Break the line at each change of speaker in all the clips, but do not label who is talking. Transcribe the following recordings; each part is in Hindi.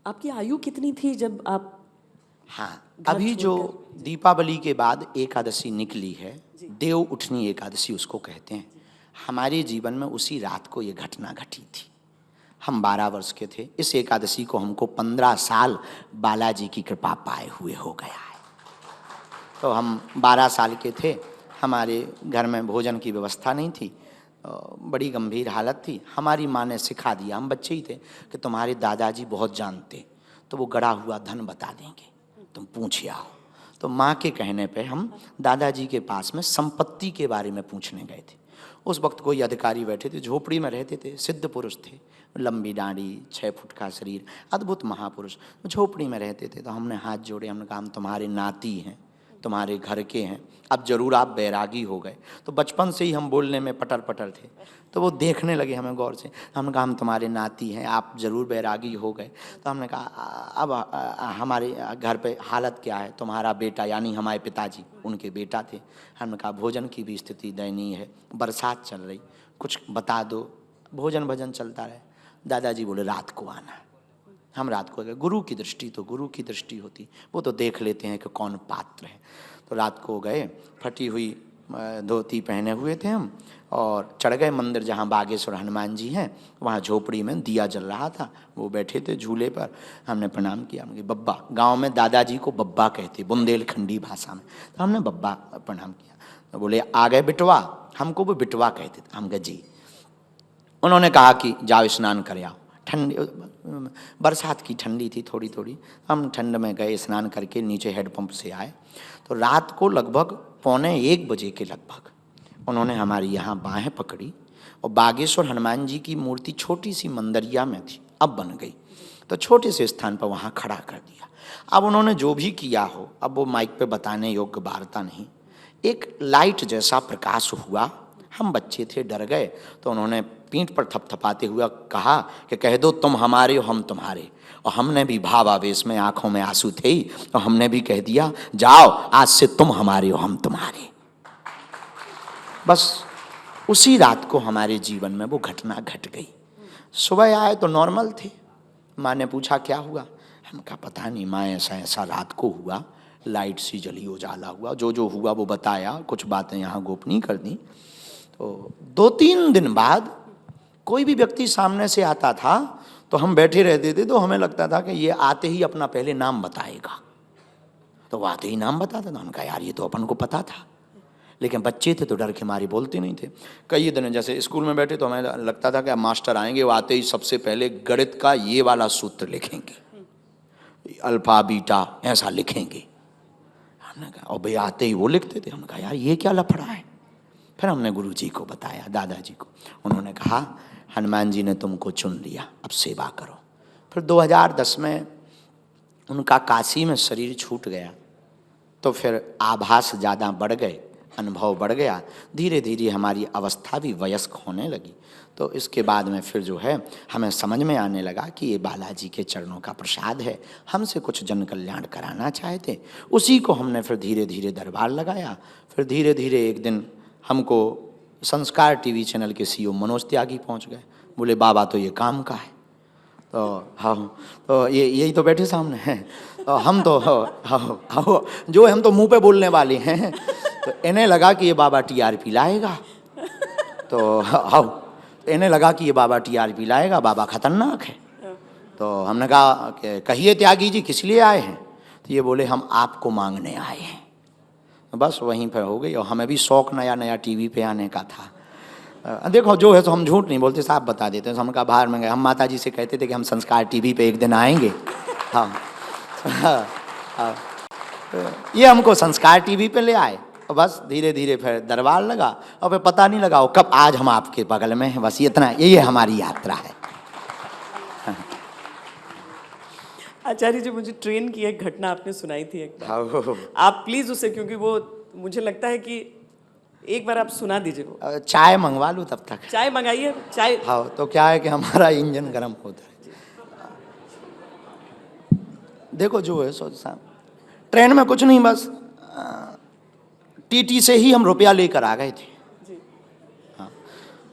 आपकी आयु कितनी थी जब आप
हाँ,
घर
अभी जो
छोड़कर?
दीपावली के बाद एकादशी निकली है, देव उठनी एकादशी उसको कहते हैं, हमारे जीवन में उसी रात को ये घटना घटी थी। हम 12 वर्ष के थे। इस एकादशी को हमको 15 साल बालाजी की कृपा पाए हुए हो गया है। तो हम 12 साल के थे, हमारे घर में भोजन की व्यवस्था नहीं थी, बड़ी गंभीर हालत थी। हमारी माँ ने सिखा दिया, हम बच्चे ही थे, कि तुम्हारे दादाजी बहुत जानते, तो वो गड़ा हुआ धन बता देंगे, तुम पूछ आओ। तो माँ के कहने पे हम दादाजी के पास में संपत्ति के बारे में पूछने गए थे। उस वक्त कोई अधिकारी बैठे थे, झोपड़ी में रहते थे, सिद्ध पुरुष थे, लंबी दाढ़ी, 6 फुट का शरीर, अद्भुत महापुरुष, झोपड़ी में रहते थे। तो हमने हाथ जोड़े, हमने कहा हम तुम्हारे नाती हैं, तुम्हारे घर के हैं, अब जरूर आप बैरागी हो गए। तो बचपन से ही हम बोलने में पटर पटर थे, तो वो देखने लगे हमें गौर से। हमने कहा हम तुम्हारे नाती हैं, आप जरूर बैरागी हो गए। तो हमने कहा अब हमारे घर पे हालत क्या है, तुम्हारा बेटा, यानी हमारे पिताजी उनके बेटा थे। हमने कहा भोजन की भी स्थिति दयनीय है, बरसात चल रही, कुछ बता दो, भोजन भजन चलता रहे। दादाजी बोले रात को आना। हम रात को गए। गुरु की दृष्टि तो गुरु की दृष्टि होती, वो तो देख लेते हैं कि कौन पात्र है। तो रात को गए, फटी हुई धोती पहने हुए थे हम, और चढ़ गए मंदिर जहाँ बागेश्वर हनुमान जी हैं, वहाँ झोपड़ी में दिया जल रहा था, वो बैठे थे झूले पर। हमने प्रणाम किया, हमने बब्बा, गांव में दादाजी को बब्बा कहते, बुंदेलखंडी भाषा में, तो हमने बब्बा प्रणाम किया। तो बोले आ गए बिटवा, हमको वो बिटवा कहते थे। हम कहे जी। उन्होंने कहा कि जाओ स्नान कर आओ। ठंडी, बरसात की ठंडी थी थोड़ी थोड़ी, हम ठंड में गए, स्नान करके नीचे हैंडपंप से आए। तो रात को लगभग 12:45 बजे के लगभग उन्होंने हमारी यहाँ बाहें पकड़ी, और बागेश्वर हनुमान जी की मूर्ति छोटी सी मंदिरिया में थी, अब बन गई, तो छोटे से स्थान पर वहाँ खड़ा कर दिया। अब उन्होंने जो भी किया हो, अब वो माइक पे बताने योग्य वार्ता नहीं, एक लाइट जैसा प्रकाश हुआ। हम बच्चे थे, डर गए, तो उन्होंने पीठ पर थपथपाते हुए कहा कि कह दो तुम हमारे हो हम तुम्हारे। और हमने भी भावावेश में, आंखों में आंसू थे ही, तो हमने भी कह दिया जाओ आज से तुम हमारे हो हम तुम्हारे। बस उसी रात को हमारे जीवन में वो घटना घट गई। सुबह आए तो नॉर्मल थे। माँ ने पूछा क्या हुआ, हम कहा पता नहीं माँ, ऐसा ऐसा रात को हुआ, लाइट सी जली, उजाला हुआ, जो जो हुआ वो बताया, कुछ बातें यहाँ गोपनीय कर दी। तो 2-3 दिन बाद कोई भी व्यक्ति सामने से आता था तो हम बैठे रहते थे, तो हमें लगता था कि ये आते ही अपना पहले नाम बताएगा। तो वो आते ही नाम बताता था, उनका यार ये तो अपन को पता था, लेकिन बच्चे थे तो डर के मारे बोलते नहीं थे। कई दिन जैसे स्कूल में बैठे तो हमें लगता था कि अब मास्टर आएंगे, वो आते ही सबसे पहले गणित का ये वाला सूत्र लिखेंगे, अल्फा बीटा ऐसा लिखेंगे। हमने कहा, और भाई आते ही वो लिखते थे। हमने कहा यार ये क्या लफड़ा है। फिर हमने गुरु जी को बताया, दादाजी को। उन्होंने कहा हनुमान जी ने तुमको चुन लिया, अब सेवा करो। फिर 2010 में उनका काशी में शरीर छूट गया, तो फिर आभास ज़्यादा बढ़ गए, अनुभव बढ़ गया, धीरे धीरे हमारी अवस्था भी वयस्क होने लगी। तो इसके बाद में फिर जो है हमें समझ में आने लगा कि ये बालाजी के चरणों का प्रसाद है, हमसे कुछ जन कल्याण कराना चाहते। उसी को हमने फिर धीरे धीरे दरबार लगाया। फिर धीरे धीरे एक दिन हमको संस्कार टीवी चैनल के सीईओ मनोज त्यागी पहुंच गए, बोले बाबा तो ये काम का है। तो हाँ, तो ये यही तो बैठे सामने हैं, तो हम तो हाँ जो हम तो मुंह पे बोलने वाले हैं। तो इन्हें लगा कि ये बाबा टीआरपी लाएगा, तो हाँ इन्हें लगा कि ये बाबा टीआरपी लाएगा, बाबा खतरनाक है। तो हमने कहा कि कहिए त्यागी जी किस लिए आए हैं। तो ये बोले हम आपको मांगने आए हैं। बस वहीं पर हो गई। और हमें भी शौक नया नया टीवी पे आने का था। देखो जो है तो हम झूठ नहीं बोलते, साहब बता देते हैं। हम कहा बाहर में गए, हम माता जी से कहते थे कि हम संस्कार टीवी पे एक दिन आएंगे। हाँ, हाँ, हाँ। ये हमको संस्कार टीवी पे ले आए, और बस धीरे धीरे फिर दरबार लगा, और फिर पता नहीं लगा कब आज हम आपके बगल में हैं। बस इतना, यही हमारी यात्रा है।
आचार्य जी, मुझे ट्रेन की एक घटना आपने सुनाई थी एक बार, आप प्लीज उसे, क्योंकि वो मुझे लगता है कि एक बार आप सुना दीजिए वो।
चाय मंगवा लूँ तब तक?
चाय मंगाइए। चाय,
हाँ, तो क्या है कि हमारा इंजन गर्म होता है। देखो जो है सोच साहब, ट्रेन में कुछ नहीं, बस टीटी से ही हम रुपया लेकर आ गए थे। हाँ,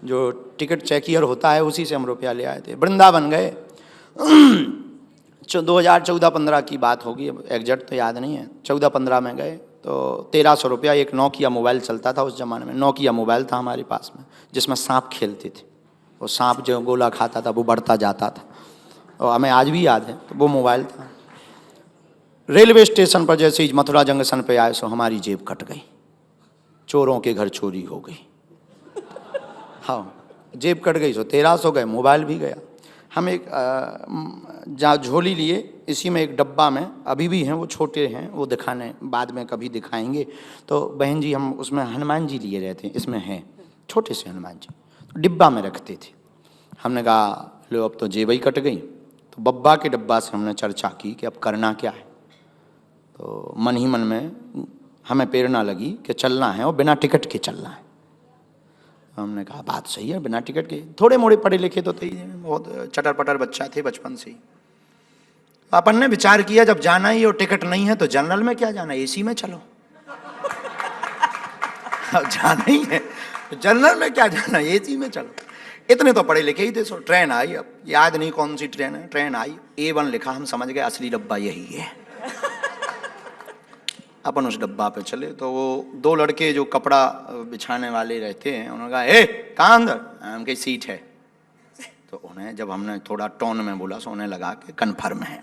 जो टिकट चेकियर होता है उसी से हम रुपया ले आए थे। वृंदावन गए, 2014-15 की बात होगी, अब एग्जैक्ट तो याद नहीं है। 14-15 में गए तो 1300 रुपया एक नोकिया मोबाइल चलता था उस ज़माने में। नोकिया मोबाइल था हमारे पास में, जिसमें सांप खेलते थे। वो सांप जो गोला खाता था वो बढ़ता जाता था, और हमें आज भी याद है। तो वो मोबाइल था। रेलवे स्टेशन पर जैसे ही मथुरा जंक्शन पे आए सो हमारी जेब कट गई, चोरों के घर चोरी हो गई। हाँ, जेब कट गई सो 1300 गए, मोबाइल भी गया। हम एक जहाँ झोली लिए, इसी में एक डब्बा में अभी भी हैं, वो छोटे हैं, वो दिखाने बाद में कभी दिखाएंगे। तो बहन जी हम उसमें हनुमान जी लिए रहते हैं, इसमें हैं छोटे से हनुमान जी, तो डिब्बा में रखते थे। हमने कहा लो अब तो जेब ही कट गई। तो बब्बा के डब्बा से हमने चर्चा की कि अब करना क्या है। तो मन ही मन में हमें प्रेरणा लगी कि चलना है और बिना टिकट के चलना है। हमने कहा बात सही है, बिना टिकट के। थोड़े मोड़े पढ़े लिखे तो थे, बहुत चटर पटर बच्चा थे बचपन से ही। अपन ने विचार किया जब जाना ही और टिकट नहीं है तो जनरल में क्या जाना, एसी में चलो। अब जाना ही है तो जनरल में क्या जाना, एसी में चलो। इतने तो पढ़े लिखे ही थे। सो ट्रेन आई, अब याद नहीं कौन सी ट्रेन है, ट्रेन आई, A1 लिखा, हम समझ गए असली डब्बा यही है। अपन उस डब्बा पे चले तो वो 2 लड़के जो कपड़ा बिछाने वाले रहते हैं, उन्होंने कहा ए कहाँ अंदर, हमकी सीट है। तो उन्हें जब हमने थोड़ा टोन में बोला सो उन्हें लगा कि कन्फर्म है।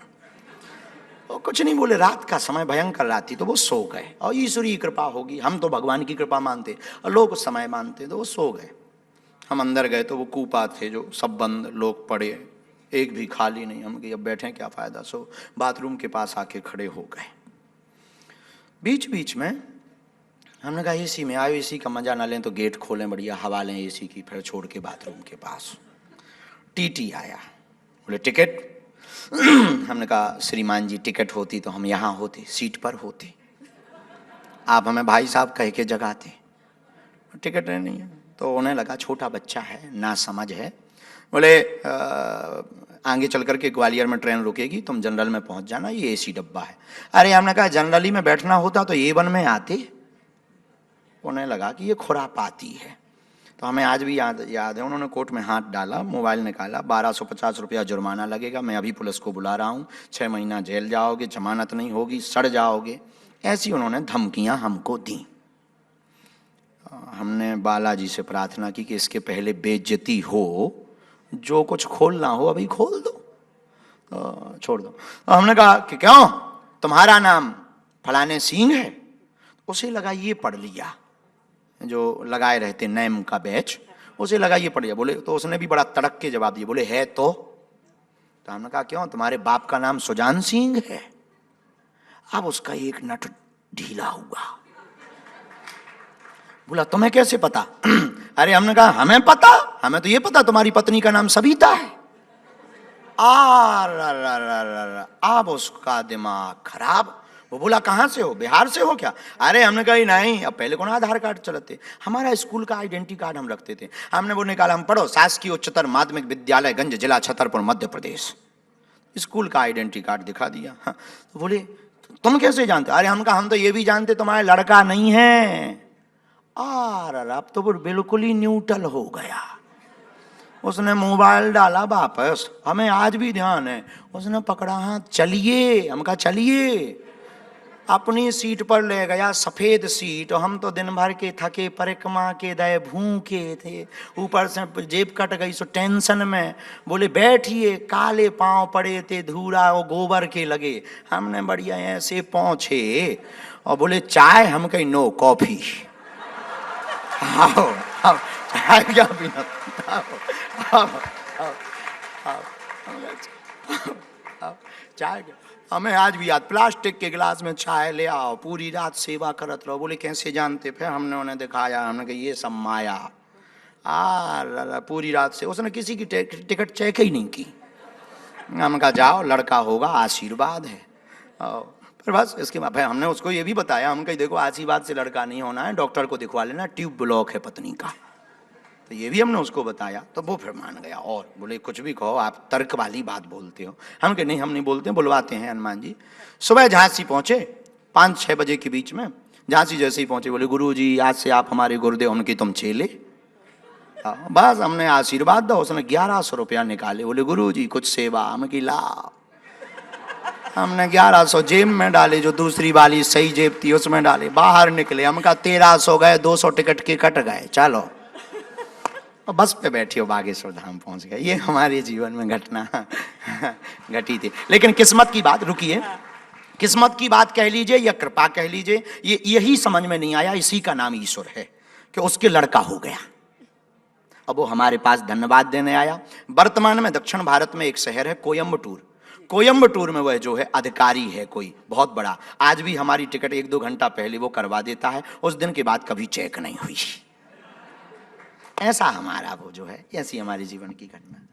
वो कुछ नहीं बोले। रात का समय भयंकर रात थी, तो वो सो गए। और ईश्वरीय कृपा होगी, हम तो भगवान की कृपा मानते और लोग उस समय मानते, तो वो सो गए। हम अंदर गए तो वो कूपा थे जो सब बंद, लोग पड़े, एक भी खाली नहीं। हम कि अब बैठे क्या फ़ायदा, सो बाथरूम के पास आके खड़े हो गए। बीच बीच में हमने कहा एसी में आयो, एसी का मजा ना लें तो गेट खोलें, बढ़िया हवा लें एसी की, फिर छोड़ के बाथरूम के पास। टीटी आया, बोले टिकट। हमने कहा श्रीमान जी टिकट होती तो हम यहाँ होते, सीट पर होते, आप हमें भाई साहब कह के जगाते। टिकट नहीं है। तो उन्हें लगा छोटा बच्चा है, ना समझ है। बोले आगे चल करके ग्वालियर में ट्रेन रुकेगी, तुम जनरल में पहुंच जाना, ये एसी डब्बा है। अरे हमने कहा जनरली में बैठना होता तो A1 में आते। उन्हें लगा कि ये खुरापाती है। तो हमें आज भी याद है, उन्होंने कोट में हाथ डाला, मोबाइल निकाला, 1250 रुपया जुर्माना लगेगा, मैं अभी पुलिस को बुला रहा हूँ, 6 महीना जेल जाओगे, जमानत नहीं होगी, सड़ जाओगे। ऐसी उन्होंने धमकियाँ हमको दी। हमने बालाजी से प्रार्थना की कि इसके पहले बेइज्जती हो, जो कुछ खोलना हो अभी खोल दो, छोड़ दो। तो हमने कहा कि क्यों तुम्हारा नाम फलाने सिंह है। उसे लगा ये पढ़ लिया, जो लगाए रहते नेम का बैच, उसे लगा ये पढ़ लिया। बोले तो उसने भी बड़ा तड़क के जवाब दिया, बोले है तो हमने कहा क्यों तुम्हारे बाप का नाम सुजान सिंह है। अब उसका एक नट ढीला हुआ, बोला तुम्हें कैसे पता। अरे हमने कहा हमें पता, हमें तो ये पता तुम्हारी पत्नी का नाम सविता है। अब उसका दिमाग खराब। वो बोला कहाँ से हो, बिहार से हो क्या। अरे हमने कहा नहीं, अब पहले कौन आधार कार्ड चलाते, हमारा स्कूल का आइडेंटिटी कार्ड हम रखते थे। हमने वो निकाला, हम पढ़ो शासकीय उच्चतर माध्यमिक विद्यालय गंज, जिला छतरपुर, मध्य प्रदेश। स्कूल का आइडेंटिटी कार्ड दिखा दिया। हाँ, तो बोले तुम कैसे जानते। अरे हम कहा हम तो ये भी जानते तुम्हारा लड़का नहीं है। अब तो वो बिल्कुल ही न्यूट्रल हो गया। उसने मोबाइल डाला वापस, हमें आज भी ध्यान है, उसने पकड़ा हाथ, चलिए। हम कहा चलिए। अपनी सीट पर ले गया, सफेद सीट। और हम तो दिन भर के थके परिक्रमा के दए भूखे थे, ऊपर से जेब कट गई सो टेंशन में। बोले बैठिए, काले पांव पड़े थे, धूरा और गोबर के लगे। हमने बढ़िया ऐसे पहुंचे और बोले चाय। हम कहीं नो, कॉफी। आओ चाय क्या पीना, चाय क्या। हमें आज भी याद, प्लास्टिक के गिलास में चाय ले आओ, पूरी रात सेवा करत रहो। बोले कैसे जानते। फिर हमने उन्हें दिखाया, हमने कहा ये सब माया। पूरी रात से उसने किसी की टिकट चेक ही नहीं की। हम कहा जाओ, लड़का होगा, आशीर्वाद है। फिर बस इसके बाद हमने उसको ये भी बताया, हम कहीं देखो आशीर्वाद से लड़का नहीं होना है, डॉक्टर को दिखवा लेना, ट्यूब ब्लॉक है पत्नी का। तो ये भी हमने उसको बताया, तो वो फिर मान गया। और बोले कुछ भी कहो, आप तर्क वाली बात बोलते हो। हम कहे नहीं, हम नहीं बोलते, बुलवाते हैं हनुमान जी। सुबह झांसी पहुंचे 5-6 बजे के बीच में। झांसी जैसे ही पहुंचे बोले गुरु जी आज से आप हमारे गुरुदेव, उनकी तुम चेले। बस हमने आशीर्वाद दो। उसने 1100 रुपया निकाले, बोले गुरु जी कुछ सेवा। हम की ला हमने 1100 जेब में डाले, जो दूसरी वाली सही जेब थी उसमें डाले, बाहर निकले। हम कहा 1300 गए, 200 टिकट के कट गए, चलो बस पे बैठे हो, बागेश्वर धाम पहुंच गए। ये हमारे जीवन में घटना घटी थी। लेकिन किस्मत की बात, रुकिए, किस्मत की बात कह लीजिए या कृपा कह लीजिए, ये यही समझ में नहीं आया, इसी का नाम ईश्वर है कि उसके लड़का हो गया। अब वो हमारे पास धन्यवाद देने आया। वर्तमान में दक्षिण भारत में एक शहर है कोयम्बटूर, कोयम्बटूर में वह जो है अधिकारी है कोई बहुत बड़ा। आज भी हमारी टिकट 1-2 घंटा पहले वो करवा देता है, उस दिन के बाद कभी चेक नहीं हुई। ऐसा हमारा वो जो है, ऐसी हमारे जीवन की घटना।